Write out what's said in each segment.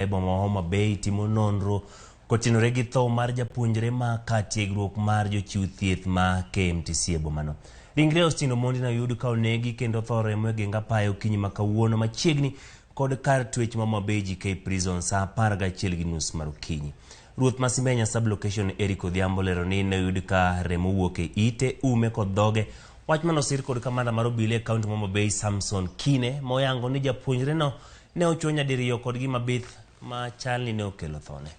e boma Homa Bay timo nonro kotenore gi tho mar japuonjre ma ka tiegruok mar jochiw thieth ma KMTC e bomano. Ringre Ostino Mondi na oyud ka onegi kendo tho remo e genga payo kinyi ma kawuono machiegni kod kar twech ma Homa Bay GK Prison sa 11:30 mar okinyi. Ruoth Masimenya Sublocation Eric Odhiambo lero ni ne oyud ka remo wuok e ite, ume kod dhoge. Wach manosir kod kamanda mar obila e kaunti ma Homa Bay Samson Kine moyango ni japuonjre no ne ochuo nyadiriyo kod gima bith ma chalni ne okelo thone.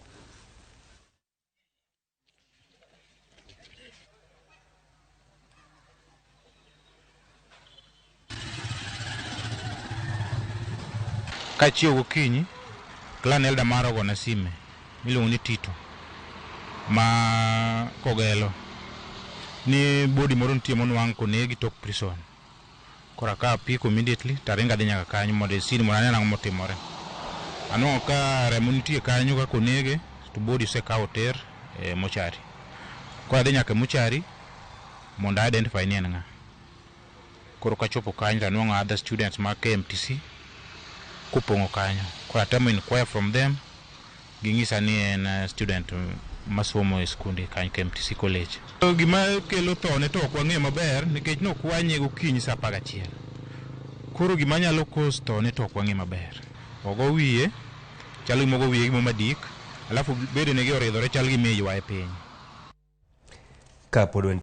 Kachio gokinyi clan elder maro gona sime miluongo ni Tito ma kogelo ni body moro nitie monwang' konegi tok prison. Kora ka apiko immediately taringa dhi nyaka kanyo mondo sin mondo aneno ang'o motimore. Anwang'o ka remo nitie kanyo ka konege to body osekawo ter e mochari. Kora dhi nyaka mochari mondo identify ni en ng'a. Koro kachopo kanyo to anwang'o other students ma KMTC kupong'o kanyo. Kora temo inquire from them ging'isa ni en student masomo e skunde kanyo KMTC college. Gima kelo thone to ok wang'eyo maber nikech nokwanye gokinyi sa 11. Koro gima nyalo cause thone to ok wang'eyo maber. Ogo wiye chalo gima ogo wiye gima madik, alafu bedene gi oridhore chal gima iywaye piny.